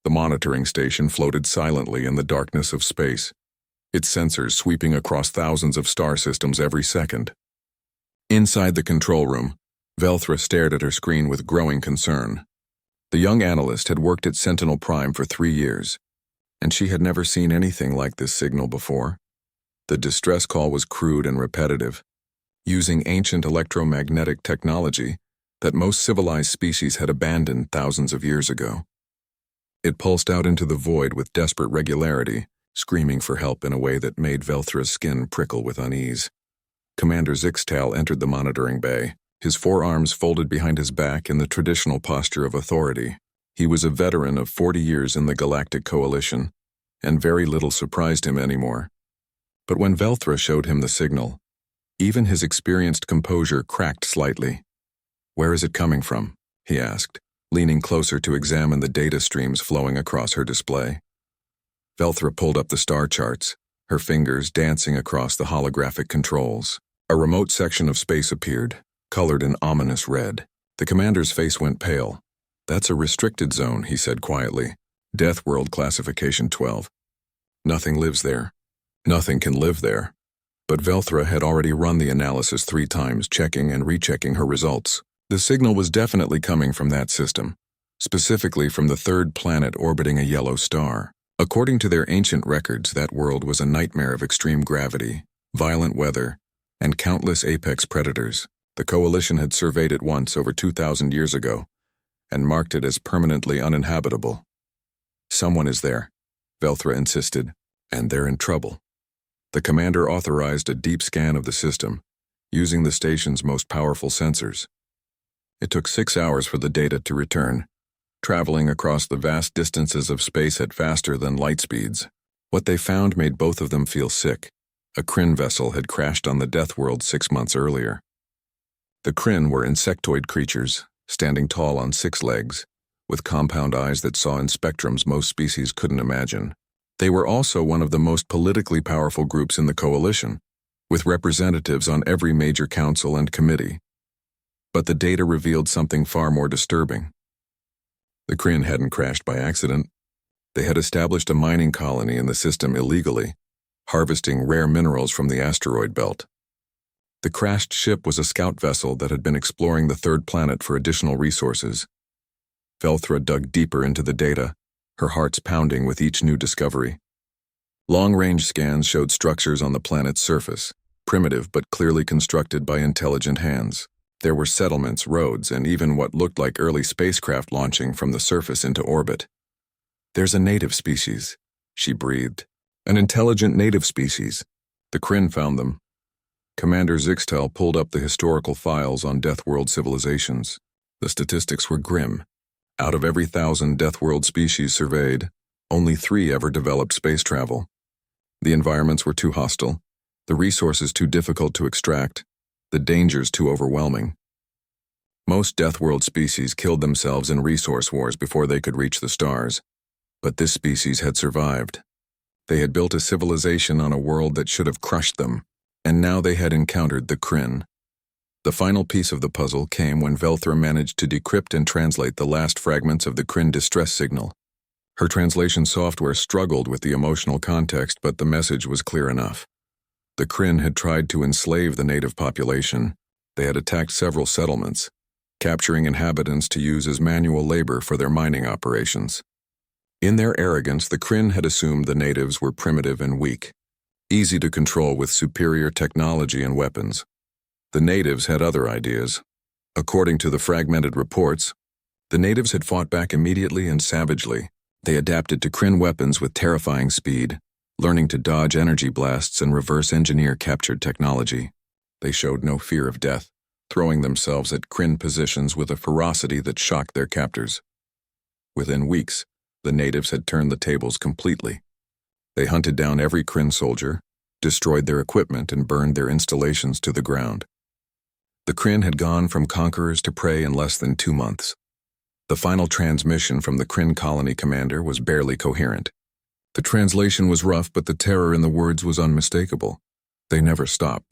The monitoring station floated silently in the darkness of space, its sensors sweeping across thousands of star systems every second. Inside the control room, Velthra stared at her screen with growing concern. The young analyst had worked at Sentinel Prime for 3 years, and she had never seen anything like this signal before. The distress call was crude and repetitive, using ancient electromagnetic technology that most civilized species had abandoned thousands of years ago. It pulsed out into the void with desperate regularity, screaming for help in a way that made Velthra's skin prickle with unease. Commander Zixtal entered the monitoring bay, his forearms folded behind his back in the traditional posture of authority. He was a veteran of 40 years in the Galactic Coalition, and very little surprised him anymore. But when Velthra showed him the signal, even his experienced composure cracked slightly. "Where is it coming from?" he asked, leaning closer to examine the data streams flowing across her display. Velthra pulled up the star charts, her fingers dancing across the holographic controls. A remote section of space appeared, colored in ominous red. The commander's face went pale. "That's a restricted zone," he said quietly. "Deathworld Classification 12. Nothing lives there. Nothing can live there." But Velthra had already run the analysis 3 times, checking and rechecking her results. The signal was definitely coming from that system, specifically from the 3rd planet orbiting a yellow star. According to their ancient records, that world was a nightmare of extreme gravity, violent weather, and countless apex predators. The Coalition had surveyed it once over 2,000 years ago, and marked it as permanently uninhabitable. "Someone is there," Velthra insisted, "and they're in trouble." The commander authorized a deep scan of the system, using the station's most powerful sensors. It took 6 hours for the data to return, traveling across the vast distances of space at faster than light speeds. What they found made both of them feel sick. A Kryn vessel had crashed on the Deathworld 6 months earlier. The Kryn were insectoid creatures, standing tall on 6 legs, with compound eyes that saw in spectrums most species couldn't imagine. They were also one of the most politically powerful groups in the Coalition, with representatives on every major council and committee. But the data revealed something far more disturbing. The Kryn hadn't crashed by accident. They had established a mining colony in the system illegally, harvesting rare minerals from the asteroid belt. The crashed ship was a scout vessel that had been exploring the 3rd planet for additional resources. Velthra dug deeper into the data, her heart's pounding with each new discovery. Long-range scans showed structures on the planet's surface, primitive but clearly constructed by intelligent hands. There were settlements, roads, and even what looked like early spacecraft launching from the surface into orbit. "There's a native species," she breathed. "An intelligent native species." The Kryn found them. Commander Zixtal pulled up the historical files on Deathworld civilizations. The statistics were grim. Out of every 1,000 Deathworld species surveyed, only 3 ever developed space travel. The environments were too hostile, the resources too difficult to extract, the dangers too overwhelming. Most Deathworld species killed themselves in resource wars before they could reach the stars, but this species had survived. They had built a civilization on a world that should have crushed them, and now they had encountered the Kryn. The final piece of the puzzle came when Velthra managed to decrypt and translate the last fragments of the Kryn distress signal. Her translation software struggled with the emotional context, but the message was clear enough. The Kryn had tried to enslave the native population. They had attacked several settlements, capturing inhabitants to use as manual labor for their mining operations. In their arrogance, the Kryn had assumed the natives were primitive and weak, easy to control with superior technology and weapons. The natives had other ideas. According to the fragmented reports, the natives had fought back immediately and savagely. They adapted to Kryn weapons with terrifying speed, learning to dodge energy blasts and reverse engineer captured technology. They showed no fear of death, throwing themselves at Kryn positions with a ferocity that shocked their captors. Within weeks, the natives had turned the tables completely. They hunted down every Kryn soldier, destroyed their equipment, and burned their installations to the ground. The Kryn had gone from conquerors to prey in less than 2 months. The final transmission from the Kryn colony commander was barely coherent. The translation was rough, but the terror in the words was unmistakable. "They never stop.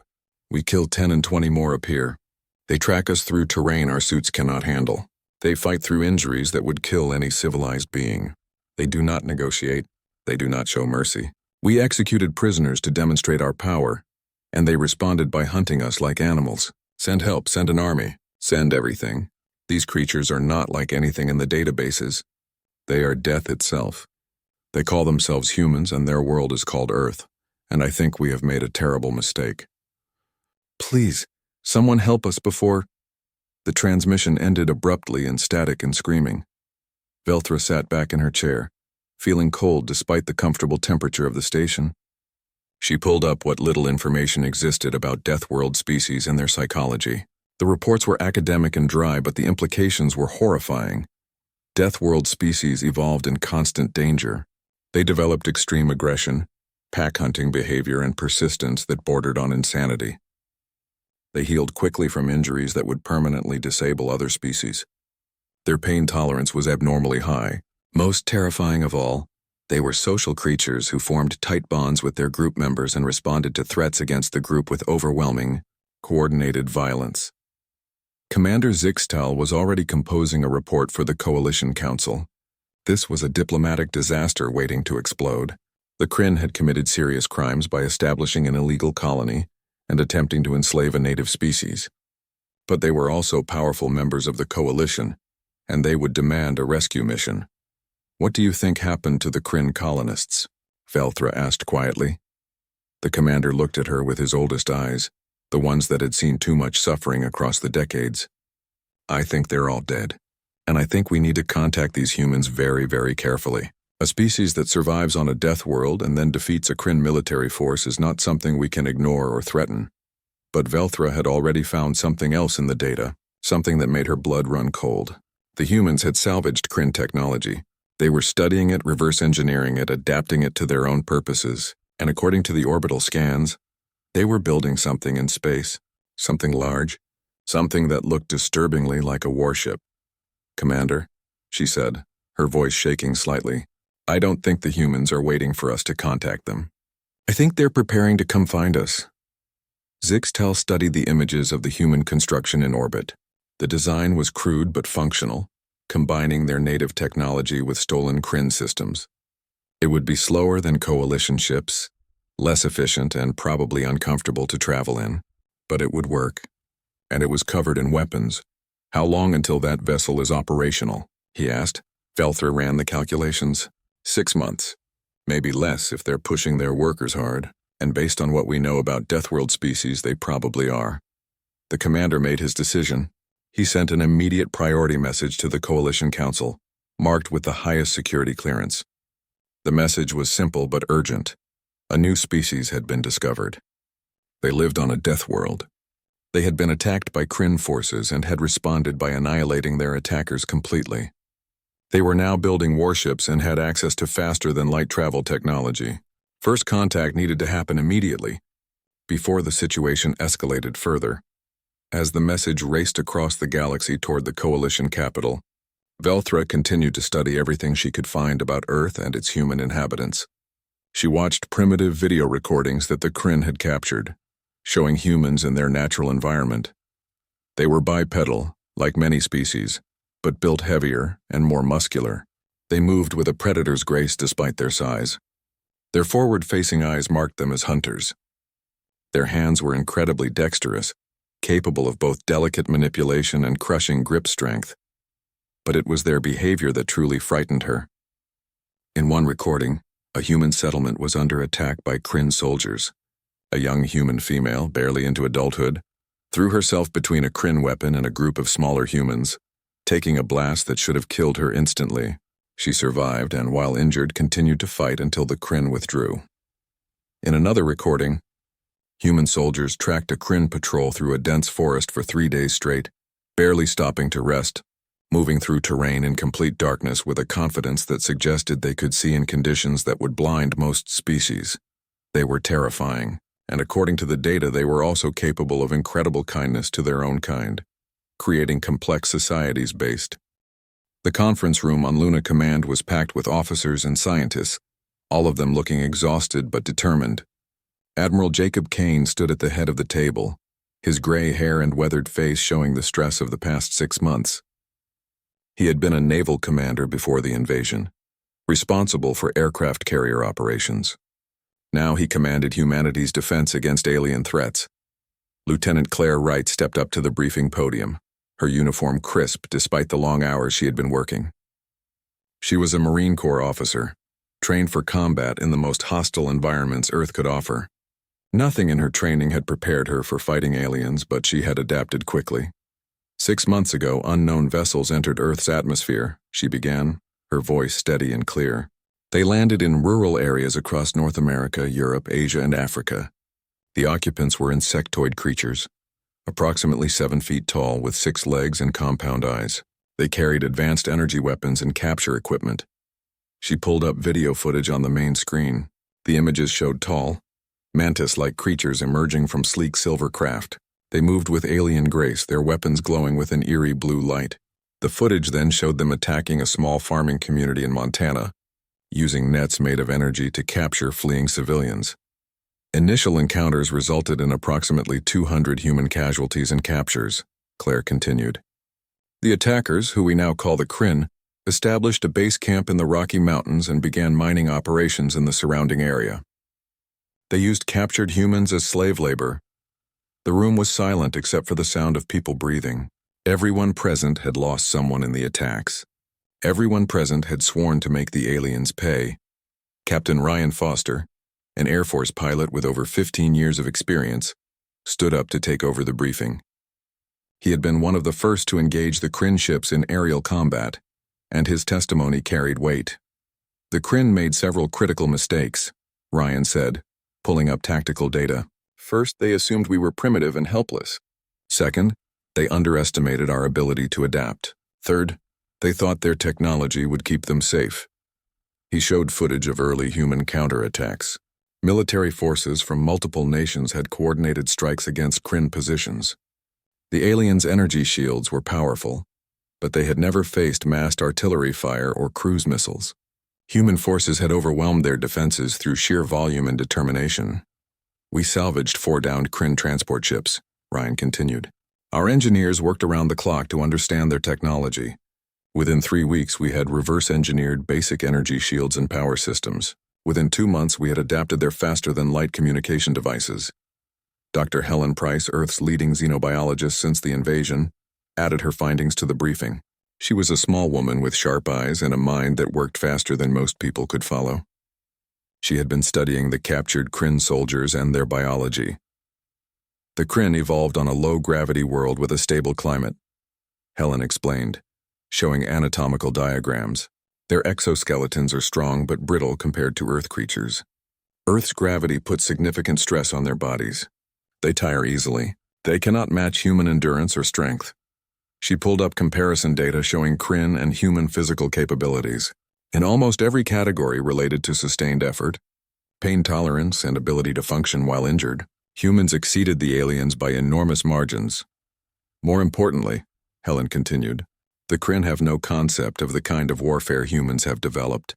We kill 10 and 20 more appear. They track us through terrain our suits cannot handle. They fight through injuries that would kill any civilized being. They do not negotiate. They do not show mercy. We executed prisoners to demonstrate our power, and they responded by hunting us like animals. Send help, send an army, send everything. These creatures are not like anything in the databases. They are death itself. They call themselves humans, and their world is called Earth, and I think we have made a terrible mistake. Please, someone help us before... The transmission ended abruptly in static and screaming. Velthra sat back in her chair, feeling cold despite the comfortable temperature of the station. She pulled up what little information existed about Deathworld species and their psychology. The reports were academic and dry, but the implications were horrifying. Deathworld species evolved in constant danger. They developed extreme aggression, pack-hunting behavior, and persistence that bordered on insanity. They healed quickly from injuries that would permanently disable other species. Their pain tolerance was abnormally high. Most terrifying of all, they were social creatures who formed tight bonds with their group members and responded to threats against the group with overwhelming, coordinated violence. Commander Zixtal was already composing a report for the Coalition Council. This was a diplomatic disaster waiting to explode. The Kryn had committed serious crimes by establishing an illegal colony and attempting to enslave a native species. But they were also powerful members of the Coalition, and they would demand a rescue mission. What do you think happened to the Kryn colonists? Velthra asked quietly. The commander looked at her with his oldest eyes, the ones that had seen too much suffering across the decades. I think they're all dead, and I think we need to contact these humans very, very carefully. A species that survives on a death world and then defeats a Kryn military force is not something we can ignore or threaten. But Velthra had already found something else in the data, something that made her blood run cold. The humans had salvaged Kryn technology. They were studying it, reverse engineering it, adapting it to their own purposes, and according to the orbital scans, they were building something in space, something large, something that looked disturbingly like a warship. Commander, she said, her voice shaking slightly, I don't think the humans are waiting for us to contact them. I think they're preparing to come find us. Zixtal studied the images of the human construction in orbit. The design was crude but functional, combining their native technology with stolen Kryn systems. It would be slower than Coalition ships, less efficient and probably uncomfortable to travel in, but it would work. And it was covered in weapons. How long until that vessel is operational? He asked. Velthra ran the calculations. 6 months. Maybe less if they're pushing their workers hard, and based on what we know about Deathworld species, they probably are. The commander made his decision. He sent an immediate priority message to the Coalition Council, marked with the highest security clearance. The message was simple but urgent. A new species had been discovered. They lived on a death world. They had been attacked by Kryn forces and had responded by annihilating their attackers completely. They were now building warships and had access to faster-than-light travel technology. First contact needed to happen immediately, before the situation escalated further. As the message raced across the galaxy toward the Coalition capital, Velthra continued to study everything she could find about Earth and its human inhabitants. She watched primitive video recordings that the Kryn had captured, showing humans in their natural environment. They were bipedal, like many species, but built heavier and more muscular. They moved with a predator's grace despite their size. Their forward-facing eyes marked them as hunters. Their hands were incredibly dexterous, capable of both delicate manipulation and crushing grip strength. But it was their behavior that truly frightened her. In one recording, a human settlement was under attack by Kryn soldiers. A young human female, barely into adulthood, threw herself between a Kryn weapon and a group of smaller humans, taking a blast that should have killed her instantly. She survived and, while injured, continued to fight until the Kryn withdrew. In another recording, human soldiers tracked a Kryn patrol through a dense forest for 3 days straight, barely stopping to rest, moving through terrain in complete darkness with a confidence that suggested they could see in conditions that would blind most species. They were terrifying, and according to the data, they were also capable of incredible kindness to their own kind, creating complex societies based. The conference room on Luna Command was packed with officers and scientists, all of them looking exhausted but determined. Admiral Jacob Kane stood at the head of the table, his gray hair and weathered face showing the stress of the past 6 months. He had been a naval commander before the invasion, responsible for aircraft carrier operations. Now he commanded humanity's defense against alien threats. Lieutenant Claire Wright stepped up to the briefing podium, her uniform crisp despite the long hours she had been working. She was a Marine Corps officer, trained for combat in the most hostile environments Earth could offer. Nothing in her training had prepared her for fighting aliens, but she had adapted quickly. 6 months ago, unknown vessels entered Earth's atmosphere, she began, her voice steady and clear. They landed in rural areas across North America, Europe, Asia, and Africa. The occupants were insectoid creatures, approximately 7 feet tall with 6 legs and compound eyes. They carried advanced energy weapons and capture equipment. She pulled up video footage on the main screen. The images showed tall, mantis-like creatures emerging from sleek silver craft. They moved with alien grace, their weapons glowing with an eerie blue light. The footage then showed them attacking a small farming community in Montana, using nets made of energy to capture fleeing civilians. Initial encounters resulted in approximately 200 human casualties and captures, Claire continued. The attackers, who we now call the Kryn, established a base camp in the Rocky Mountains and began mining operations in the surrounding area. They used captured humans as slave labor. The room was silent except for the sound of people breathing. Everyone present had lost someone in the attacks. Everyone present had sworn to make the aliens pay. Captain Ryan Foster, an Air Force pilot with over 15 years of experience, stood up to take over the briefing. He had been one of the first to engage the Kryn ships in aerial combat, and his testimony carried weight. The Kryn made several critical mistakes, Ryan said, pulling up tactical data. First, they assumed we were primitive and helpless. Second, they underestimated our ability to adapt. Third, they thought their technology would keep them safe. He showed footage of early human counterattacks. Military forces from multiple nations had coordinated strikes against Kryn positions. The aliens' energy shields were powerful, but they had never faced massed artillery fire or cruise missiles. Human forces had overwhelmed their defenses through sheer volume and determination. We salvaged 4 downed Kryn transport ships, Ryan continued. Our engineers worked around the clock to understand their technology. Within 3 weeks, we had reverse-engineered basic energy shields and power systems. Within 2 months, we had adapted their faster-than-light communication devices. Dr. Helen Price, Earth's leading xenobiologist since the invasion, added her findings to the briefing. She was a small woman with sharp eyes and a mind that worked faster than most people could follow. She had been studying the captured Kryn soldiers and their biology. The Kryn evolved on a low-gravity world with a stable climate, Helen explained, showing anatomical diagrams. Their exoskeletons are strong but brittle compared to Earth creatures. Earth's gravity puts significant stress on their bodies. They tire easily. They cannot match human endurance or strength. She pulled up comparison data showing Kryn and human physical capabilities. In almost every category related to sustained effort, pain tolerance, and ability to function while injured, humans exceeded the aliens by enormous margins. More importantly, Helen continued, the Kryn have no concept of the kind of warfare humans have developed.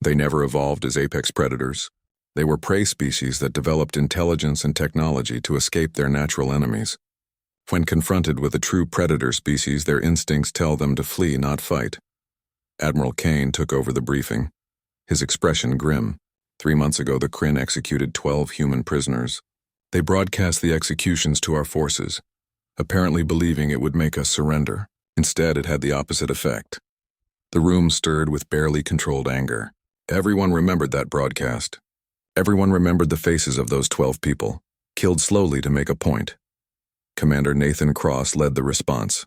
They never evolved as apex predators. They were prey species that developed intelligence and technology to escape their natural enemies. When confronted with a true predator species, their instincts tell them to flee, not fight. Admiral Kane took over the briefing, his expression grim. 3 months ago, the Kryn executed 12 human prisoners. They broadcast the executions to our forces, apparently believing it would make us surrender. Instead, it had the opposite effect. The room stirred with barely controlled anger. Everyone remembered that broadcast. Everyone remembered the faces of those 12 people, killed slowly to make a point. Commander Nathan Cross led the response,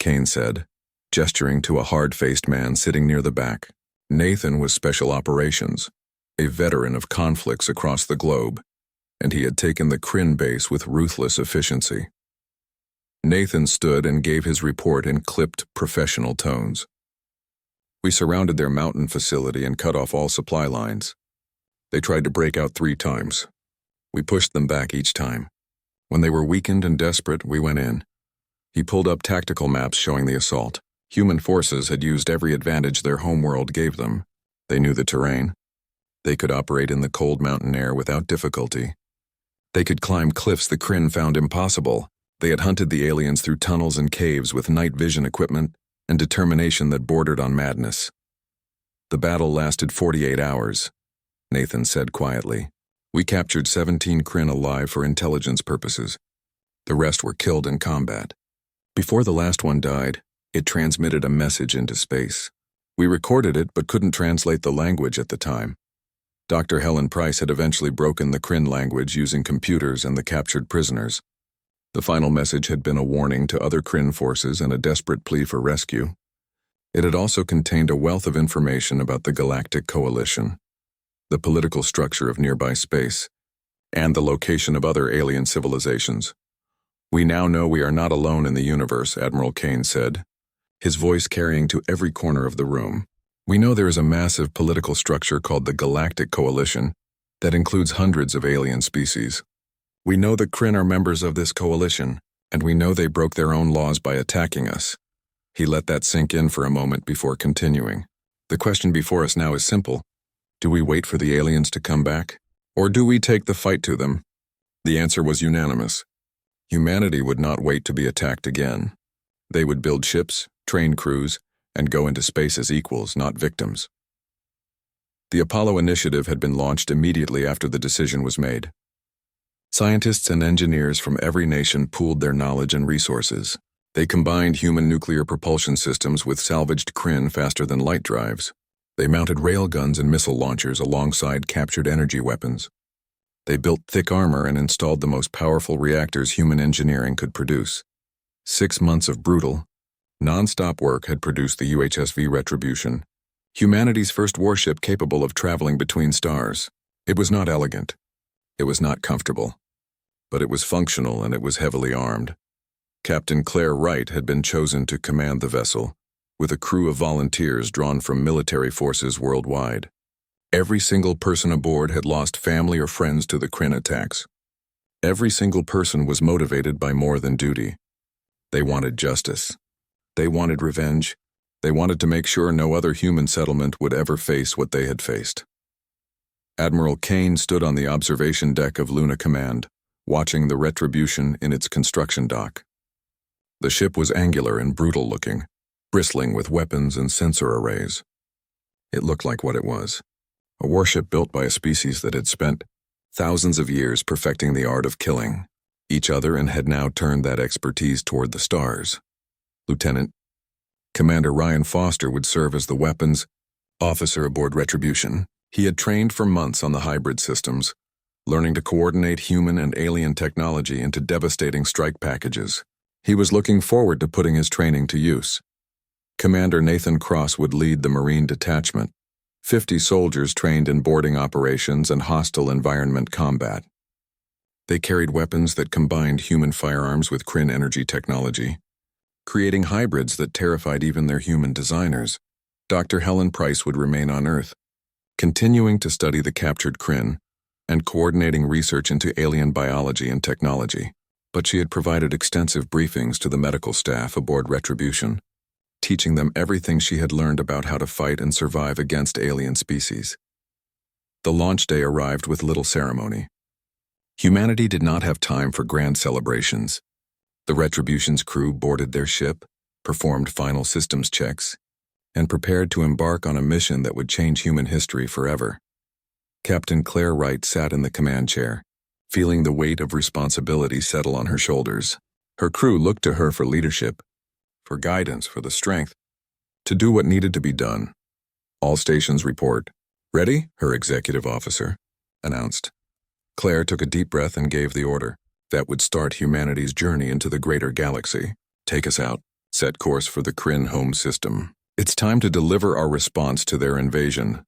Kane said, gesturing to a hard-faced man sitting near the back. Nathan was Special Operations, a veteran of conflicts across the globe, and he had taken the Kryn base with ruthless efficiency. Nathan stood and gave his report in clipped, professional tones. We surrounded their mountain facility and cut off all supply lines. They tried to break out 3 times. We pushed them back each time. When they were weakened and desperate, we went in. He pulled up tactical maps showing the assault. Human forces had used every advantage their homeworld gave them. They knew the terrain. They could operate in the cold mountain air without difficulty. They could climb cliffs the Kryn found impossible. They had hunted the aliens through tunnels and caves with night vision equipment and determination that bordered on madness. The battle lasted 48 hours, Nathan said quietly. We captured 17 Kryn alive for intelligence purposes. The rest were killed in combat. Before the last one died, it transmitted a message into space. We recorded it but couldn't translate the language at the time. Dr. Helen Price had eventually broken the Kryn language using computers and the captured prisoners. The final message had been a warning to other Kryn forces and a desperate plea for rescue. It had also contained a wealth of information about the Galactic Coalition, the political structure of nearby space, and the location of other alien civilizations. We now know we are not alone in the universe, Admiral Kane said, his voice carrying to every corner of the room. We know there is a massive political structure called the Galactic Coalition that includes hundreds of alien species. We know the Kryn are members of this coalition, and we know they broke their own laws by attacking us. He let that sink in for a moment before continuing. The question before us now is simple. Do we wait for the aliens to come back? Or do we take the fight to them? The answer was unanimous. Humanity would not wait to be attacked again. They would build ships, train crews, and go into space as equals, not victims. The Apollo initiative had been launched immediately after the decision was made. Scientists and engineers from every nation pooled their knowledge and resources. They combined human nuclear propulsion systems with salvaged Kryn faster-than-light drives. They mounted railguns and missile launchers alongside captured energy weapons. They built thick armor and installed the most powerful reactors human engineering could produce. 6 months of brutal, non-stop work had produced the UHSV Retribution, humanity's first warship capable of traveling between stars. It was not elegant. It was not comfortable. But it was functional and it was heavily armed. Captain Claire Wright had been chosen to command the vessel, with a crew of volunteers drawn from military forces worldwide. Every single person aboard had lost family or friends to the Kryn attacks. Every single person was motivated by more than duty. They wanted justice. They wanted revenge. They wanted to make sure no other human settlement would ever face what they had faced. Admiral Kane stood on the observation deck of Luna Command, watching the Retribution in its construction dock. The ship was angular and brutal-looking, bristling with weapons and sensor arrays. It looked like what it was, a warship built by a species that had spent thousands of years perfecting the art of killing each other and had now turned that expertise toward the stars. Lieutenant Commander Ryan Foster would serve as the weapons officer aboard Retribution. He had trained for months on the hybrid systems, learning to coordinate human and alien technology into devastating strike packages. He was looking forward to putting his training to use. Commander Nathan Cross would lead the Marine detachment, 50 soldiers trained in boarding operations and hostile environment combat. They carried weapons that combined human firearms with Kryn energy technology, creating hybrids that terrified even their human designers. Dr. Helen Price would remain on Earth, continuing to study the captured Kryn and coordinating research into alien biology and technology. But she had provided extensive briefings to the medical staff aboard Retribution, teaching them everything she had learned about how to fight and survive against alien species. The launch day arrived with little ceremony. Humanity did not have time for grand celebrations. The Retribution's crew boarded their ship, performed final systems checks, and prepared to embark on a mission that would change human history forever. Captain Claire Wright sat in the command chair, feeling the weight of responsibility settle on her shoulders. Her crew looked to her for leadership, for guidance, for the strength to do what needed to be done. All stations report. Ready? Her executive officer announced. Claire took a deep breath and gave the order that would start humanity's journey into the greater galaxy. Take us out. Set course for the Kryn home system. It's time to deliver our response to their invasion.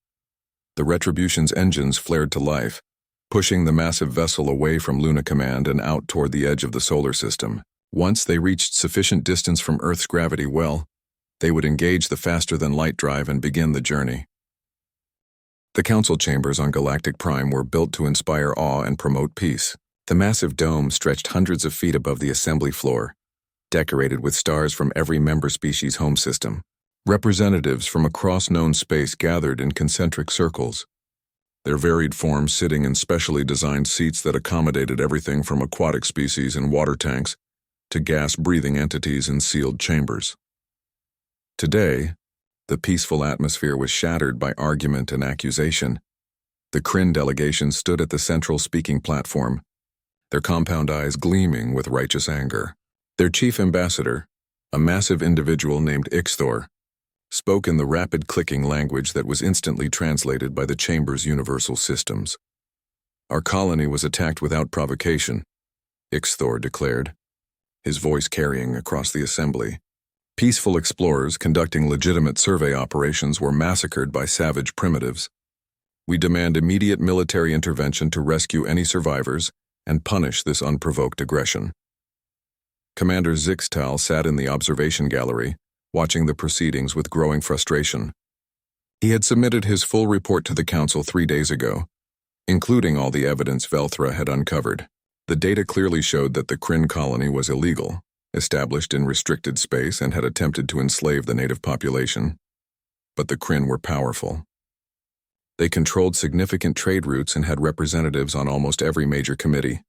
The Retribution's engines flared to life, pushing the massive vessel away from Luna Command and out toward the edge of the solar system. Once they reached sufficient distance from Earth's gravity well, they would engage the faster-than-light drive and begin the journey. The council chambers on Galactic Prime were built to inspire awe and promote peace. The massive dome stretched hundreds of feet above the assembly floor, decorated with stars from every member species' home system. Representatives from across known space gathered in concentric circles, their varied forms sitting in specially designed seats that accommodated everything from aquatic species in water tanks to gas-breathing entities in sealed chambers. Today, The peaceful atmosphere was shattered by argument and accusation. The Kryn delegation stood at the central speaking platform, their compound eyes gleaming with righteous anger. Their chief ambassador, a massive individual named Ixthor, spoke in the rapid clicking language that was instantly translated by the chamber's universal systems. "Our colony was attacked without provocation," Ixthor declared, his voice carrying across the assembly. "Peaceful explorers conducting legitimate survey operations were massacred by savage primitives. We demand immediate military intervention to rescue any survivors and punish this unprovoked aggression." Commander Zixtal sat in the observation gallery, watching the proceedings with growing frustration. He had submitted his full report to the Council 3 days ago, including all the evidence Velthra had uncovered. The data clearly showed that the Kryn colony was illegal, established in restricted space, and had attempted to enslave the native population. But the Kryn were powerful. They controlled significant trade routes and had representatives on almost every major committee.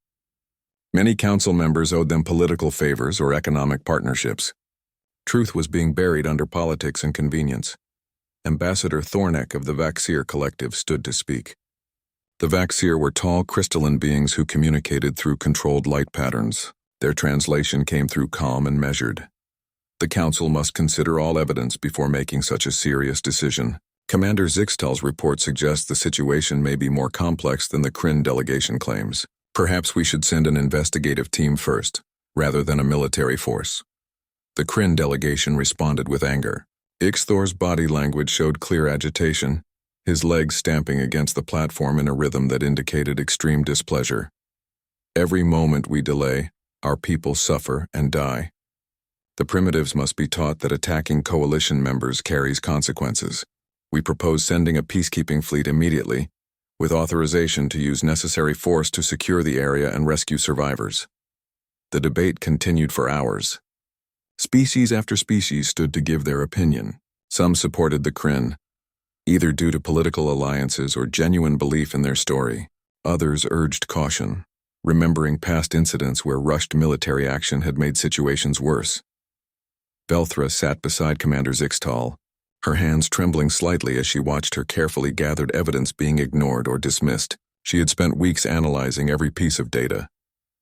Many council members owed them political favors or economic partnerships. Truth was being buried under politics and convenience. Ambassador Thornek of the Vaxir Collective stood to speak. The Vaxir were tall, crystalline beings who communicated through controlled light patterns. Their translation came through calm and measured. The Council must consider all evidence before making such a serious decision. Commander Zixtal's report suggests the situation may be more complex than the Kryn delegation claims. Perhaps we should send an investigative team first, rather than a military force. The Kryn delegation responded with anger. Ixthor's body language showed clear agitation, his legs stamping against the platform in a rhythm that indicated extreme displeasure. "Every moment we delay, our people suffer and die. The primitives must be taught that attacking coalition members carries consequences. We propose sending a peacekeeping fleet immediately, with authorization to use necessary force to secure the area and rescue survivors." The debate continued for hours. Species after species stood to give their opinion. Some supported the Kryn, either due to political alliances or genuine belief in their story. Others urged caution, remembering past incidents where rushed military action had made situations worse. Velthra sat beside Commander Zixtal, her hands trembling slightly as she watched her carefully gathered evidence being ignored or dismissed. She had spent weeks analyzing every piece of data,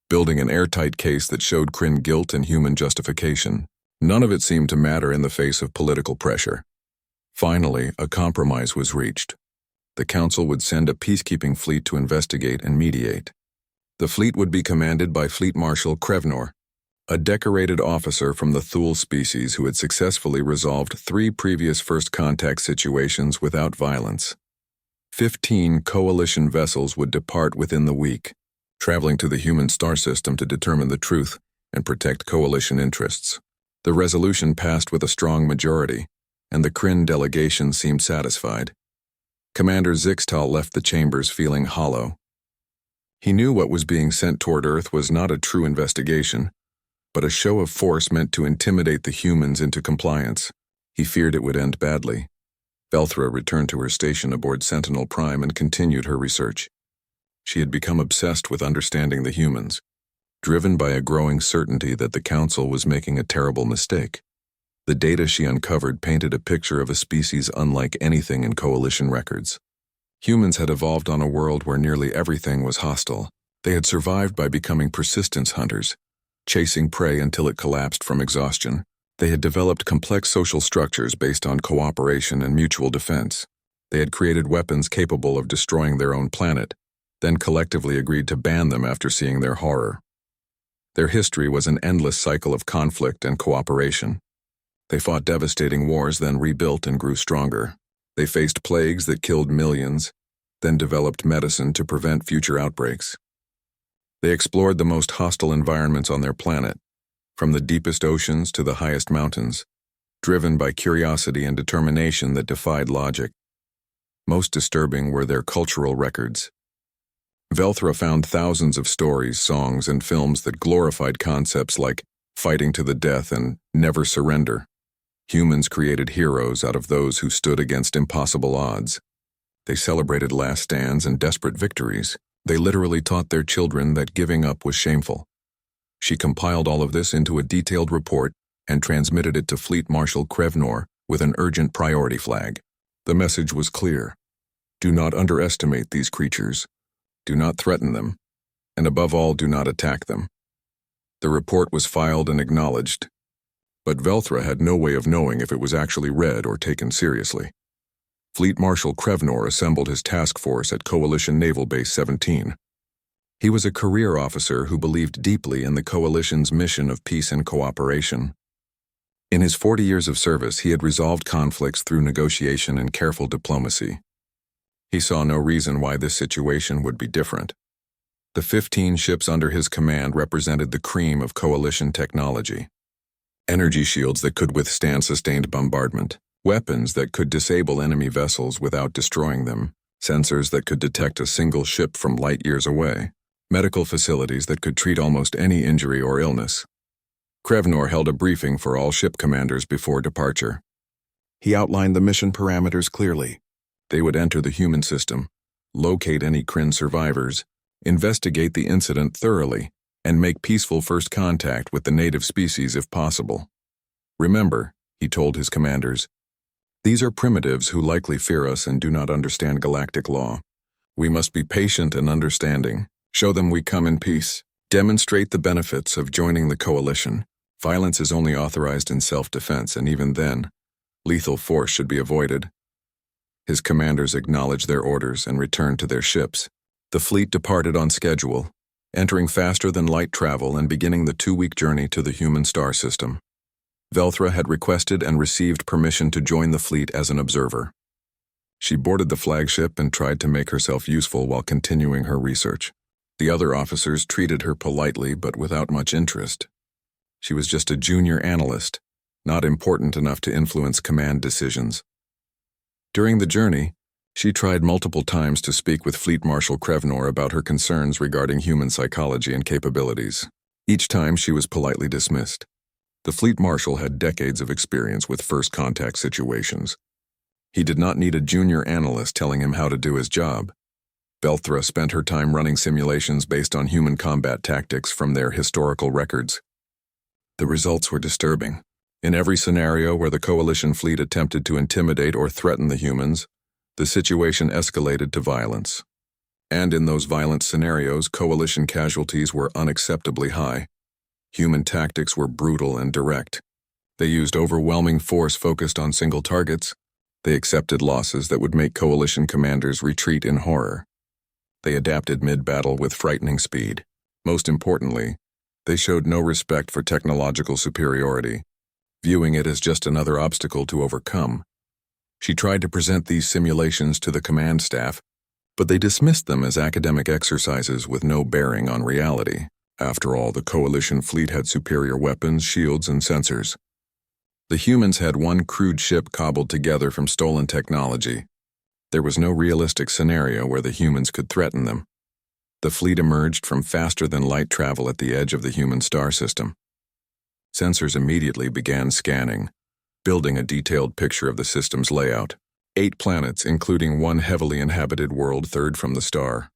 building an airtight case that showed Kryn guilt and human justification. None of it seemed to matter in the face of political pressure. Finally, a compromise was reached. The Council would send a peacekeeping fleet to investigate and mediate. The fleet would be commanded by Fleet Marshal Krevnor, a decorated officer from the Thule species who had successfully resolved 3 previous first contact situations without violence. 15 coalition vessels would depart within the week, traveling to the human star system to determine the truth and protect coalition interests. The resolution passed with a strong majority, and the Kryn delegation seemed satisfied. Commander Zixtal left the chambers feeling hollow. He knew what was being sent toward Earth was not a true investigation, but a show of force meant to intimidate the humans into compliance. He feared it would end badly. Velthra returned to her station aboard Sentinel Prime and continued her research. She had become obsessed with understanding the humans, driven by a growing certainty that the Council was making a terrible mistake. The data she uncovered painted a picture of a species unlike anything in Coalition records. Humans had evolved on a world where nearly everything was hostile. They had survived by becoming persistence hunters, chasing prey until it collapsed from exhaustion. They had developed complex social structures based on cooperation and mutual defense. They had created weapons capable of destroying their own planet, then collectively agreed to ban them after seeing their horror. Their history was an endless cycle of conflict and cooperation. They fought devastating wars, then rebuilt and grew stronger. They faced plagues that killed millions, then developed medicine to prevent future outbreaks. They explored the most hostile environments on their planet, from the deepest oceans to the highest mountains, driven by curiosity and determination that defied logic. Most disturbing were their cultural records. Velthra found thousands of stories, songs, and films that glorified concepts like fighting to the death and never surrender. Humans created heroes out of those who stood against impossible odds. They celebrated last stands and desperate victories. They literally taught their children that giving up was shameful. She compiled all of this into a detailed report and transmitted it to Fleet Marshal Krevnor with an urgent priority flag. The message was clear. Do not underestimate these creatures. Do not threaten them. And above all, do not attack them. The report was filed and acknowledged, but Velthra had no way of knowing if it was actually read or taken seriously. Fleet Marshal Krevnor assembled his task force at Coalition Naval Base 17. He was a career officer who believed deeply in the Coalition's mission of peace and cooperation. In his 40 years of service, he had resolved conflicts through negotiation and careful diplomacy. He saw no reason why this situation would be different. The 15 ships under his command represented the cream of Coalition technology. Energy shields that could withstand sustained bombardment, weapons that could disable enemy vessels without destroying them, sensors that could detect a single ship from light years away, medical facilities that could treat almost any injury or illness. Krevnor held a briefing for all ship commanders before departure. He outlined the mission parameters clearly. They would enter the human system, locate any Kryn survivors, investigate the incident thoroughly, and make peaceful first contact with the native species if possible. Remember, he told his commanders, these are primitives who likely fear us and do not understand galactic law. We must be patient and understanding, show them we come in peace, demonstrate the benefits of joining the Coalition. Violence is only authorized in self-defense, and even then, lethal force should be avoided. His commanders acknowledged their orders and returned to their ships. The fleet departed on schedule, entering faster than light travel and beginning the 2-week journey to the human star system. Velthra had requested and received permission to join the fleet as an observer. She boarded the flagship and tried to make herself useful while continuing her research. The other officers treated her politely but without much interest. She was just a junior analyst, not important enough to influence command decisions. During the journey, she tried multiple times to speak with Fleet Marshal Krevnor about her concerns regarding human psychology and capabilities. Each time she was politely dismissed. The Fleet Marshal had decades of experience with first contact situations. He did not need a junior analyst telling him how to do his job. Velthra spent her time running simulations based on human combat tactics from their historical records. The results were disturbing. In every scenario where the Coalition fleet attempted to intimidate or threaten the humans, the situation escalated to violence. And in those violent scenarios, Coalition casualties were unacceptably high. Human tactics were brutal and direct. They used overwhelming force focused on single targets. They accepted losses that would make Coalition commanders retreat in horror. They adapted mid-battle with frightening speed. Most importantly, they showed no respect for technological superiority, viewing it as just another obstacle to overcome. She tried to present these simulations to the command staff, but they dismissed them as academic exercises with no bearing on reality. After all, the Coalition fleet had superior weapons, shields, and sensors. The humans had one crude ship cobbled together from stolen technology. There was no realistic scenario where the humans could threaten them. The fleet emerged from faster-than-light travel at the edge of the human star system. Sensors immediately began scanning, building a detailed picture of the system's layout. 8 planets, including one heavily inhabited world third from the star.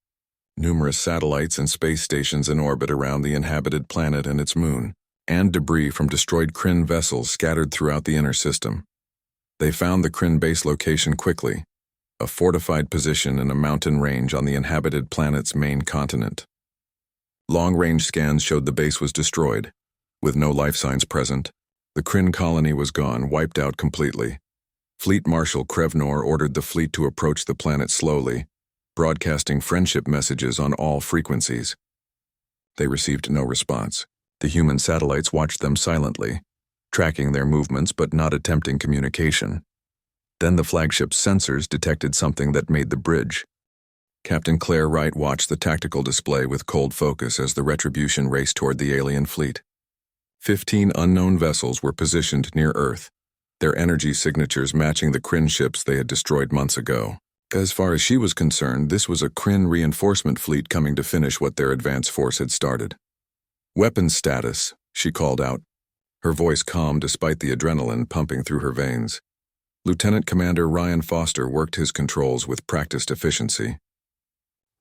Numerous satellites and space stations in orbit around the inhabited planet and its moon, and debris from destroyed Kryn vessels scattered throughout the inner system. They found the Kryn base location quickly, a fortified position in a mountain range on the inhabited planet's main continent. Long-range scans showed the base was destroyed, with no life signs present. The Kryn colony was gone, wiped out completely. Fleet Marshal Krevnor ordered the fleet to approach the planet slowly, broadcasting friendship messages on all frequencies. They received no response. The human satellites watched them silently, tracking their movements but not attempting communication. Then the flagship's sensors detected something that made the bridge. Captain Claire Wright watched the tactical display with cold focus as the Retribution raced toward the alien fleet. 15 unknown vessels were positioned near Earth, their energy signatures matching the Kryn ships they had destroyed months ago. As far as she was concerned, this was a Kryn reinforcement fleet coming to finish what their advance force had started. Weapons status, she called out, her voice calm despite the adrenaline pumping through her veins. Lieutenant Commander Ryan Foster worked his controls with practiced efficiency.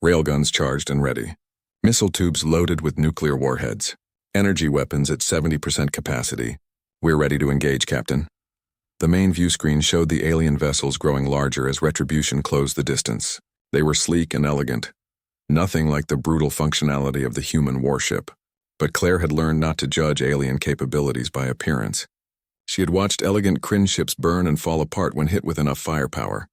Railguns charged and ready. Missile tubes loaded with nuclear warheads. Energy weapons at 70% capacity. We're ready to engage, Captain. The main view screen showed the alien vessels growing larger as Retribution closed the distance. They were sleek and elegant, nothing like the brutal functionality of the human warship. But Claire had learned not to judge alien capabilities by appearance. She had watched elegant Kryn ships burn and fall apart when hit with enough firepower.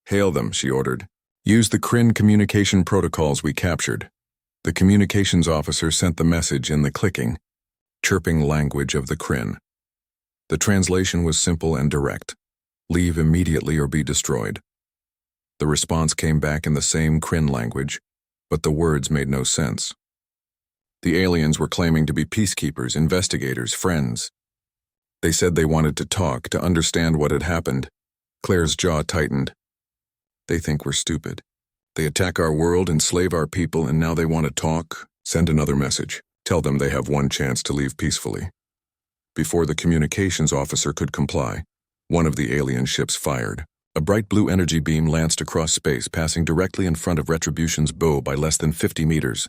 "Hail them," she ordered. "Use the Kryn communication protocols we captured." The communications officer sent the message in the clicking, chirping language of the Kryn. The translation was simple and direct. "Leave immediately or be destroyed." The response came back in the same Kryn language, but the words made no sense. The aliens were claiming to be peacekeepers, investigators, friends. They said they wanted to talk, to understand what had happened. Claire's jaw tightened. "They think we're stupid. They attack our world, enslave our people, and now they want to talk? Send another message. Tell them they have one chance to leave peacefully." Before the communications officer could comply, one of the alien ships fired. A bright blue energy beam lanced across space, passing directly in front of Retribution's bow by less than 50 meters.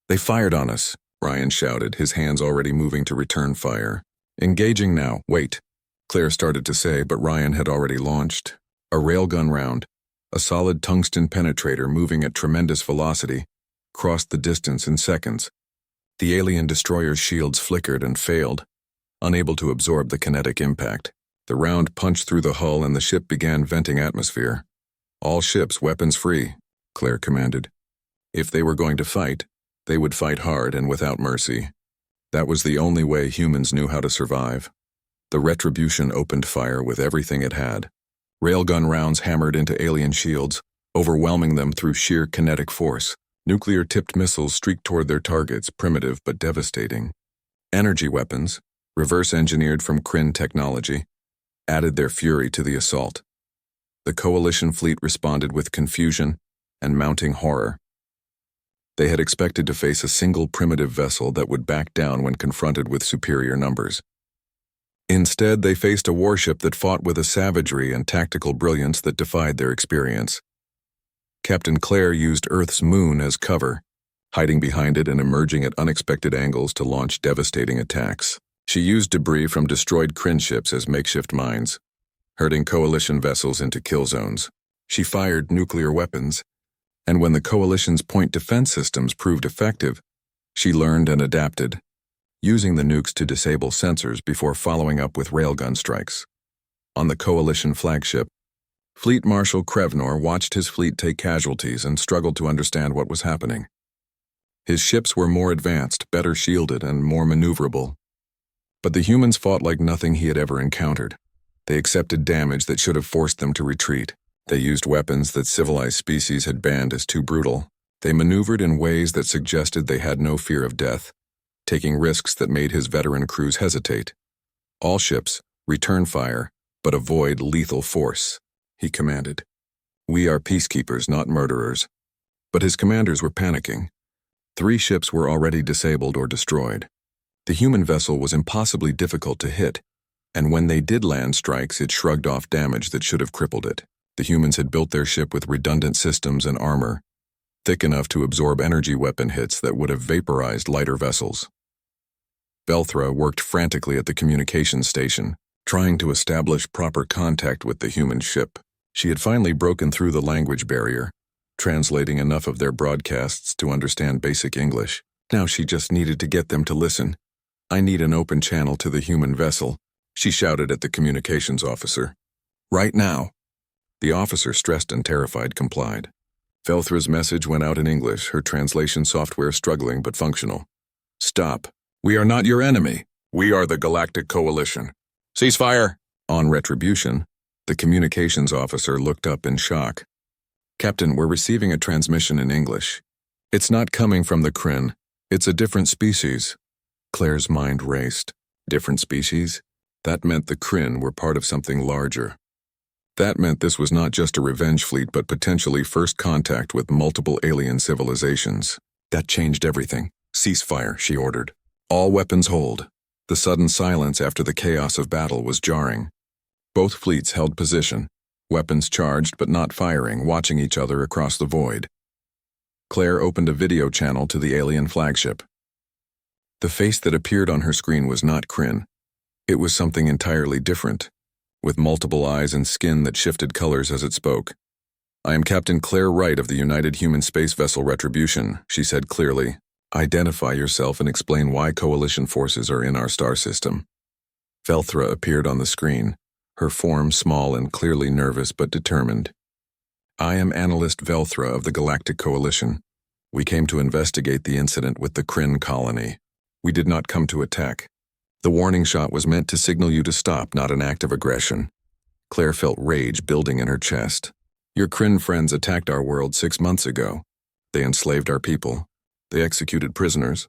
"They fired on us," Ryan shouted, his hands already moving to return fire. "Engaging now. Wait," Claire started to say, but Ryan had already launched. A railgun round, a solid tungsten penetrator moving at tremendous velocity, crossed the distance in seconds. The alien destroyer's shields flickered and failed, unable to absorb the kinetic impact. The round punched through the hull and the ship began venting atmosphere. "All ships weapons free," Claire commanded. If they were going to fight, they would fight hard and without mercy. That was the only way humans knew how to survive. The Retribution opened fire with everything it had. Railgun rounds hammered into alien shields, overwhelming them through sheer kinetic force. Nuclear-tipped missiles streaked toward their targets, primitive but devastating. Energy weapons, reverse-engineered from Kryn technology, added their fury to the assault. The Coalition fleet responded with confusion and mounting horror. They had expected to face a single primitive vessel that would back down when confronted with superior numbers. Instead, they faced a warship that fought with a savagery and tactical brilliance that defied their experience. Captain Claire used Earth's moon as cover, hiding behind it and emerging at unexpected angles to launch devastating attacks. She used debris from destroyed Kryn ships as makeshift mines, herding Coalition vessels into kill zones. She fired nuclear weapons, and when the Coalition's point defense systems proved effective, she learned and adapted, using the nukes to disable sensors before following up with railgun strikes. On the Coalition flagship, Fleet Marshal Krevnor watched his fleet take casualties and struggled to understand what was happening. His ships were more advanced, better shielded, and more maneuverable. But the humans fought like nothing he had ever encountered. They accepted damage that should have forced them to retreat. They used weapons that civilized species had banned as too brutal. They maneuvered in ways that suggested they had no fear of death, taking risks that made his veteran crews hesitate. "All ships, return fire, but avoid lethal force," he commanded. "We are peacekeepers, not murderers." But his commanders were panicking. 3 ships were already disabled or destroyed. The human vessel was impossibly difficult to hit, and when they did land strikes, it shrugged off damage that should have crippled it. The humans had built their ship with redundant systems and armor, thick enough to absorb energy weapon hits that would have vaporized lighter vessels. Belthra worked frantically at the communications station, trying to establish proper contact with the human ship. She had finally broken through the language barrier, translating enough of their broadcasts to understand basic English. Now she just needed to get them to listen. "I need an open channel to the human vessel," she shouted at the communications officer. "Right now." The officer, stressed and terrified, complied. Velthra's message went out in English, her translation software struggling but functional. "Stop. We are not your enemy. We are the Galactic Coalition. Ceasefire!" On Retribution, the communications officer looked up in shock. "Captain, we're receiving a transmission in English. It's not coming from the Kryn. It's a different species." Claire's mind raced. Different species? That meant the Kryn were part of something larger. That meant this was not just a revenge fleet but potentially first contact with multiple alien civilizations. That changed everything. "Ceasefire," she ordered. "All weapons hold." The sudden silence after the chaos of battle was jarring. Both fleets held position, weapons charged but not firing, watching each other across the void. Claire opened a video channel to the alien flagship. The face that appeared on her screen was not Kryn. It was something entirely different. with multiple eyes and skin that shifted colors as it spoke. "I am Captain Claire Wright of the United Human Space Vessel Retribution," she said clearly. "Identify yourself and explain why Coalition forces are in our star system." Velthra appeared on the screen, her form small and clearly nervous but determined. "I am Analyst Velthra of the Galactic Coalition. We came to investigate the incident with the Kryn colony. We did not come to attack. The warning shot was meant to signal you to stop, not an act of aggression." Claire felt rage building in her chest. "Your Kryn friends attacked our world 6 months ago. They enslaved our people. They executed prisoners.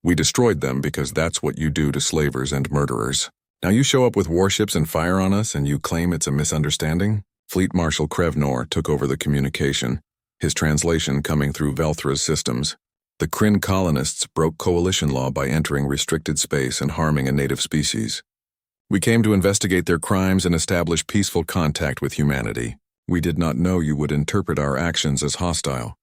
We destroyed them because that's what you do to slavers and murderers. Now you show up with warships and fire on us and you claim it's a misunderstanding?" Fleet Marshal Krevnor took over the communication, his translation coming through Velthra's systems. "The Kryn colonists broke Coalition law by entering restricted space and harming a native species. We came to investigate their crimes and establish peaceful contact with humanity. We did not know you would interpret our actions as hostile."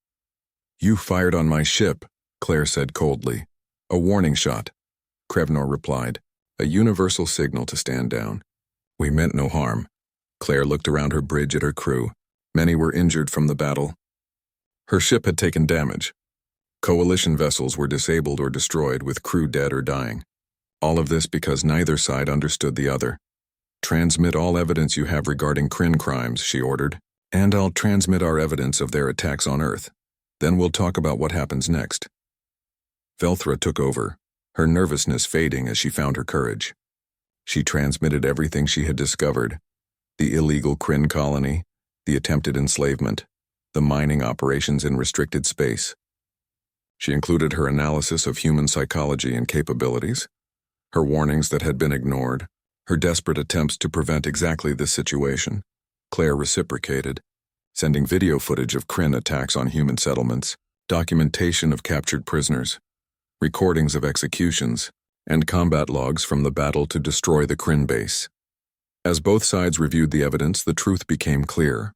"You fired on my ship," Claire said coldly. "A warning shot," Krevnor replied. "A universal signal to stand down." "We meant no harm." Claire looked around her bridge at her crew. Many were injured from the battle. Her ship had taken damage. Coalition vessels were disabled or destroyed, with crew dead or dying. All of this because neither side understood the other. "Transmit all evidence you have regarding Kryn crimes," she ordered, "and I'll transmit our evidence of their attacks on Earth. Then we'll talk about what happens next." Velthra took over, her nervousness fading as she found her courage. She transmitted everything she had discovered: the illegal Kryn colony, the attempted enslavement, the mining operations in restricted space. She included her analysis of human psychology and capabilities, her warnings that had been ignored, her desperate attempts to prevent exactly this situation. Claire reciprocated, sending video footage of Kryn attacks on human settlements, documentation of captured prisoners, recordings of executions, and combat logs from the battle to destroy the Kryn base. As both sides reviewed the evidence, the truth became clear.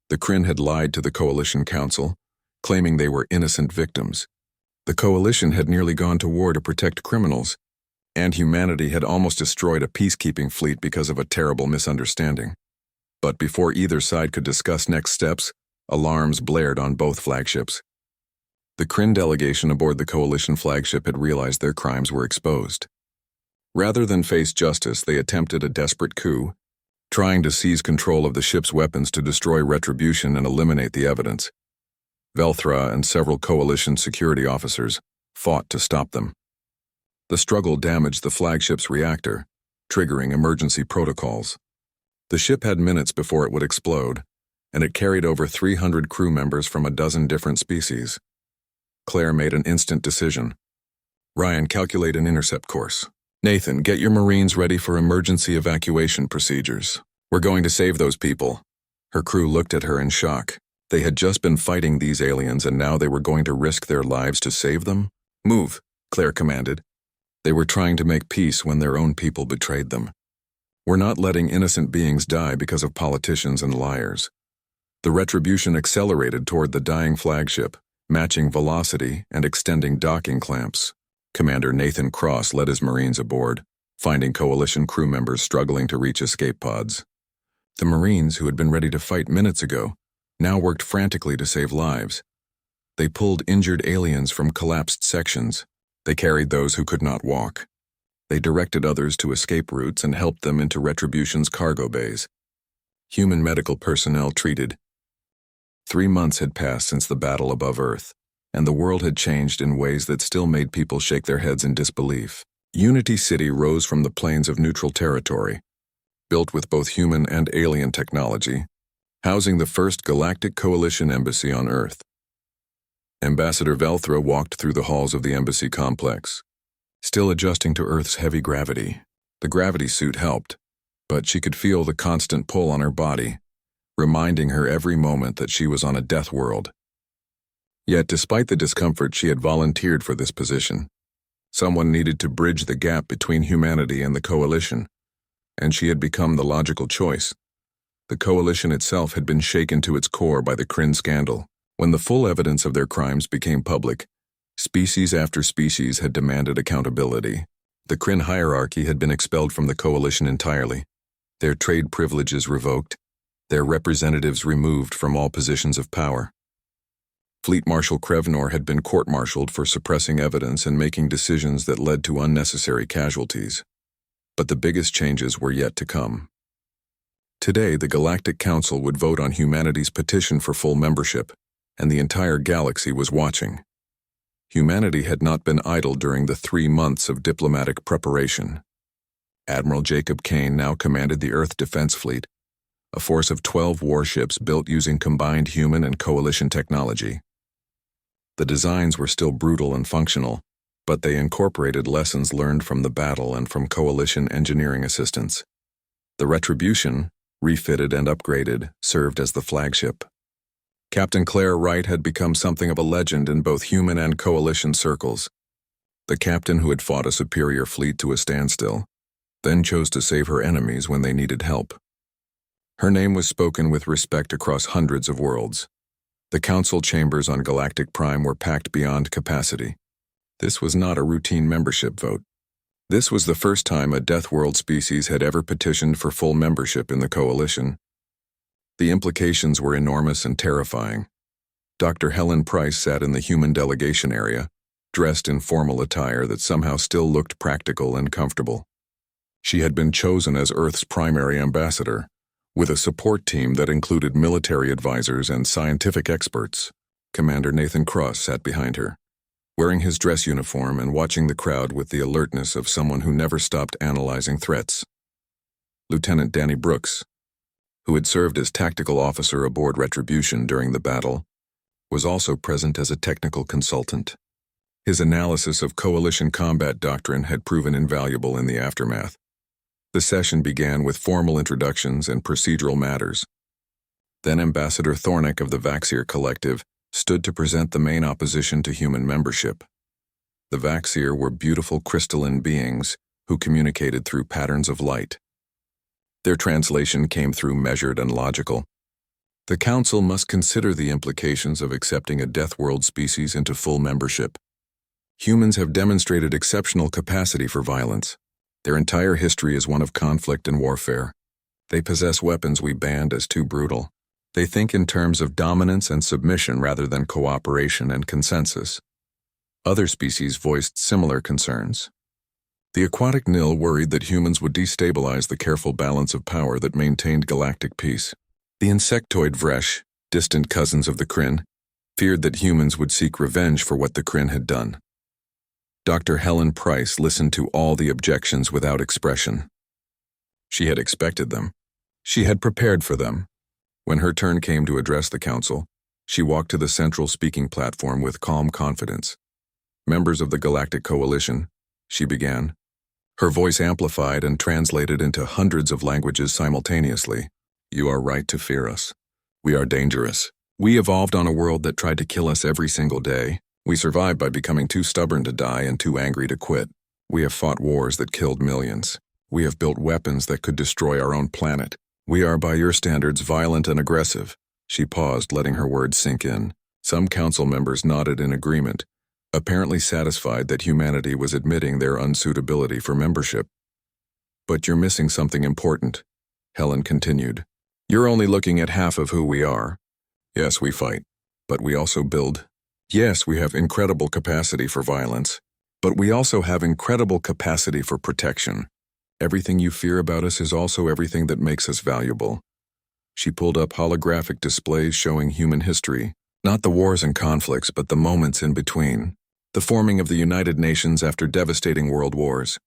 The Kryn had lied to the Coalition Council, claiming they were innocent victims. The Coalition had nearly gone to war to protect criminals, and humanity had almost destroyed a peacekeeping fleet because of a terrible misunderstanding. But before either side could discuss next steps, alarms blared on both flagships. The Kryn delegation aboard the Coalition flagship had realized their crimes were exposed. Rather than face justice, they attempted a desperate coup, trying to seize control of the ship's weapons to destroy Retribution and eliminate the evidence. Velthra and several Coalition security officers fought to stop them. The struggle damaged the flagship's reactor, triggering emergency protocols. The ship had minutes before it would explode, and it carried over 300 crew members from a dozen different species. Claire made an instant decision. "Ryan, calculate an intercept course. Nathan, get your Marines ready for emergency evacuation procedures. We're going to save those people." Her crew looked at her in shock. They had just been fighting these aliens and now they were going to risk their lives to save them? "Move," Claire commanded. They were trying to make peace when their own people betrayed them. "We're not letting innocent beings die because of politicians and liars." The Retribution accelerated toward the dying flagship, matching velocity and extending docking clamps. Commander Nathan Cross led his Marines aboard, finding Coalition crew members struggling to reach escape pods. The Marines, who had been ready to fight minutes ago, now worked frantically to save lives. They pulled injured aliens from collapsed sections. They carried those who could not walk. They directed others to escape routes and helped them into Retribution's cargo bays. Human medical personnel treated. 3 months had passed since the battle above Earth, and the world had changed in ways that still made people shake their heads in disbelief. Unity City rose from the plains of neutral territory, built with both human and alien technology, housing the first Galactic Coalition embassy on Earth. Ambassador Velthra walked through the halls of the embassy complex, still adjusting to Earth's heavy gravity. The gravity suit helped, but she could feel the constant pull on her body, reminding her every moment that she was on a death world. Yet despite the discomfort, she had volunteered for this position. Someone needed to bridge the gap between humanity and the Coalition, and she had become the logical choice. The Coalition itself had been shaken to its core by the Kryn scandal. When the full evidence of their crimes became public, species after species had demanded accountability. The Kryn hierarchy had been expelled from the Coalition entirely. their trade privileges revoked, their representatives removed from all positions of power. Fleet Marshal Krevnor had been court-martialed for suppressing evidence and making decisions that led to unnecessary casualties. But the biggest changes were yet to come. Today, the Galactic Council would vote on humanity's petition for full membership, and the entire galaxy was watching. Humanity had not been idle during the 3 months of diplomatic preparation. Admiral Jacob Kane now commanded the Earth Defense Fleet, a force of 12 warships built using combined human and coalition technology. The designs were still brutal and functional, but they incorporated lessons learned from the battle and from coalition engineering assistance. The Retribution, refitted and upgraded, served as the flagship. Captain Claire Wright had become something of a legend in both human and coalition circles. The captain who had fought a superior fleet to a standstill, then chose to save her enemies when they needed help. Her name was spoken with respect across hundreds of worlds. The council chambers on Galactic Prime were packed beyond capacity. This was not a routine membership vote. This was the first time a Deathworld species had ever petitioned for full membership in the coalition. The implications were enormous and terrifying. Dr. Helen Price sat in the human delegation area, dressed in formal attire that somehow still looked practical and comfortable. She had been chosen as Earth's primary ambassador, with a support team that included military advisors and scientific experts. Commander Nathan Cross sat behind her, wearing his dress uniform and watching the crowd with the alertness of someone who never stopped analyzing threats. Lieutenant Danny Brooks, who had served as tactical officer aboard Retribution during the battle, was also present as a technical consultant. His analysis of coalition combat doctrine had proven invaluable in the aftermath. The session began with formal introductions and procedural matters. Then Ambassador Thornick of the Vaxier Collective stood to present the main opposition to human membership. The Vaxier were beautiful crystalline beings who communicated through patterns of light. Their translation came through measured and logical. The Council must consider the implications of accepting a Deathworld species into full membership. Humans have demonstrated exceptional capacity for violence. Their entire history is one of conflict and warfare. They possess weapons we banned as too brutal. They think in terms of dominance and submission rather than cooperation and consensus. Other species voiced similar concerns. The aquatic Nil worried that humans would destabilize the careful balance of power that maintained galactic peace. The insectoid Vresh, distant cousins of the Kryn, feared that humans would seek revenge for what the Kryn had done. Dr. Helen Price listened to all the objections without expression. She had expected them. She had prepared for them. When her turn came to address the council, she walked to the central speaking platform with calm confidence. Members of the Galactic Coalition, she began. Her voice amplified and translated into hundreds of languages simultaneously. You are right to fear us. We are dangerous. We evolved on a world that tried to kill us every single day. We survived by becoming too stubborn to die and too angry to quit. We have fought wars that killed millions. We have built weapons that could destroy our own planet. We are, by your standards, violent and aggressive. She paused, letting her words sink in. Some council members nodded in agreement, apparently satisfied that humanity was admitting their unsuitability for membership. But you're missing something important, Helen continued. You're only looking at half of who we are. Yes, we fight, but we also build. Yes, we have incredible capacity for violence, but we also have incredible capacity for protection. Everything you fear about us is also everything that makes us valuable. She pulled up holographic displays showing human history, not the wars and conflicts, but the moments in between. The forming of the United Nations after devastating world wars.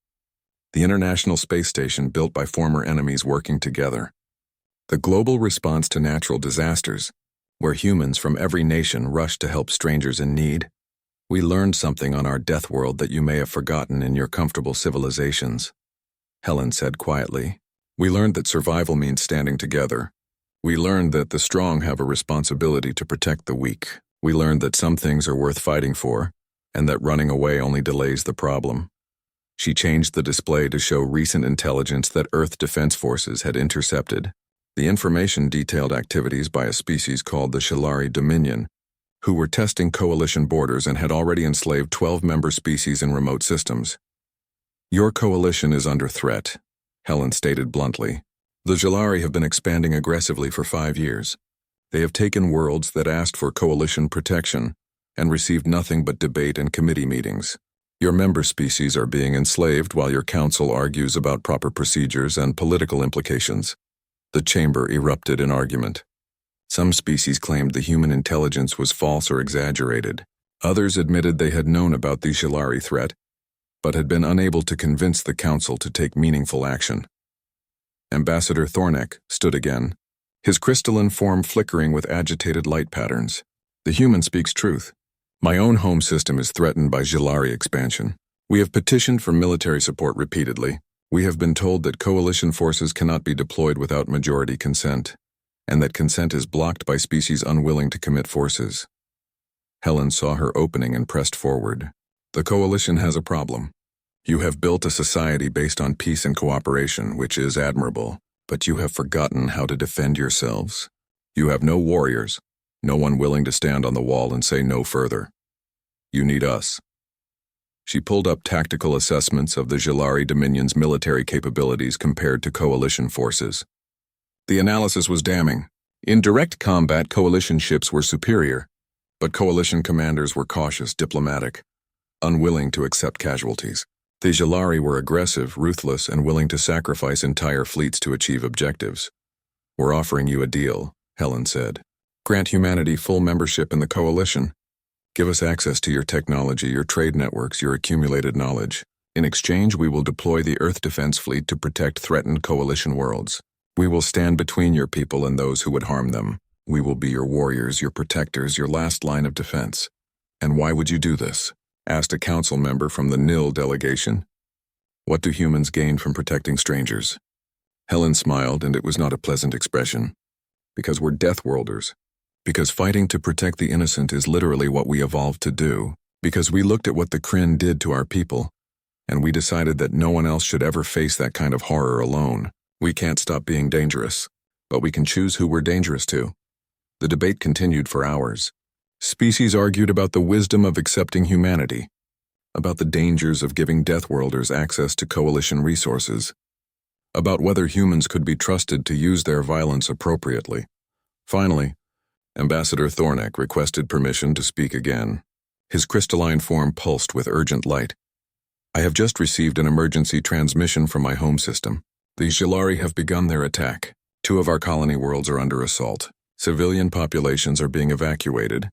The International Space Station built by former enemies working together. The global response to natural disasters, where humans from every nation rushed to help strangers in need. We learned something on our death world that you may have forgotten in your comfortable civilizations. Helen said quietly. We learned that survival means standing together. We learned that the strong have a responsibility to protect the weak. We learned that some things are worth fighting for, and that running away only delays the problem. She changed the display to show recent intelligence that Earth Defense Forces had intercepted. The information detailed activities by a species called the Shalari Dominion, who were testing coalition borders and had already enslaved 12 member species in remote systems. Your coalition is under threat, Helen stated bluntly. The Jilari have been expanding aggressively for 5 years. They have taken worlds that asked for coalition protection and received nothing but debate and committee meetings. Your member species are being enslaved while your council argues about proper procedures and political implications. The chamber erupted in argument. Some species claimed the human intelligence was false or exaggerated. Others admitted they had known about the Jilari threat, but had been unable to convince the council to take meaningful action. Ambassador Thornek stood again, his crystalline form flickering with agitated light patterns. The human speaks truth. My own home system is threatened by Jilari expansion. We have petitioned for military support repeatedly. We have been told that coalition forces cannot be deployed without majority consent, and that consent is blocked by species unwilling to commit forces. Helen saw her opening and pressed forward. The coalition has a problem. You have built a society based on peace and cooperation, which is admirable, but you have forgotten how to defend yourselves. You have no warriors, no one willing to stand on the wall and say no further. You need us. She pulled up tactical assessments of the Jilari Dominion's military capabilities compared to coalition forces. The analysis was damning. In direct combat, coalition ships were superior, but coalition commanders were cautious, diplomatic, unwilling to accept casualties. The Jilari were aggressive, ruthless, and willing to sacrifice entire fleets to achieve objectives. We're offering you a deal, Helen said. Grant humanity full membership in the coalition. Give us access to your technology, your trade networks, your accumulated knowledge. In exchange, we will deploy the Earth Defense Fleet to protect threatened coalition worlds. We will stand between your people and those who would harm them. We will be your warriors, your protectors, your last line of defense. And why would you do this? Asked a council member from the NIL delegation. What do humans gain from protecting strangers? Helen smiled, and it was not a pleasant expression. Because we're Deathworlders. Because fighting to protect the innocent is literally what we evolved to do. Because we looked at what the Kryn did to our people, and we decided that no one else should ever face that kind of horror alone. We can't stop being dangerous, but we can choose who we're dangerous to. The debate continued for hours. Species argued about the wisdom of accepting humanity, about the dangers of giving Deathworlders access to coalition resources, about whether humans could be trusted to use their violence appropriately. Finally, Ambassador Thornek requested permission to speak again. His crystalline form pulsed with urgent light. I have just received an emergency transmission from my home system. The Jilari have begun their attack. 2 of our colony worlds are under assault. Civilian populations are being evacuated,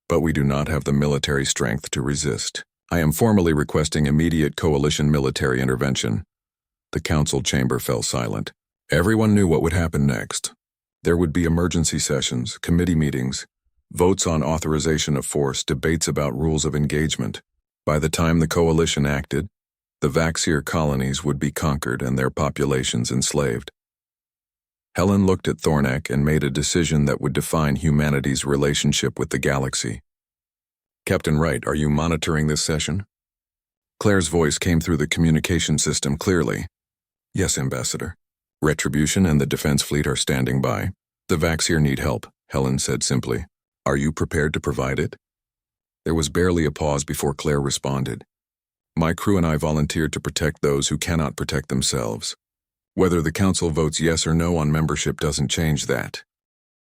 but we do not have the military strength to resist. I am formally requesting immediate coalition military intervention. The council chamber fell silent. Everyone knew what would happen next. There would be emergency sessions, committee meetings, votes on authorization of force, debates about rules of engagement. By the time the coalition acted, the Vaxir colonies would be conquered and their populations enslaved. Helen looked at Thornek and made a decision that would define humanity's relationship with the galaxy. Captain Wright, are you monitoring this session? Claire's voice came through the communication system clearly. Yes, Ambassador. Retribution and the Defense Fleet are standing by. The Vaxir need help, Helen said simply. Are you prepared to provide it? There was barely a pause before Claire responded. My crew and I volunteered to protect those who cannot protect themselves. Whether the council votes yes or no on membership doesn't change that.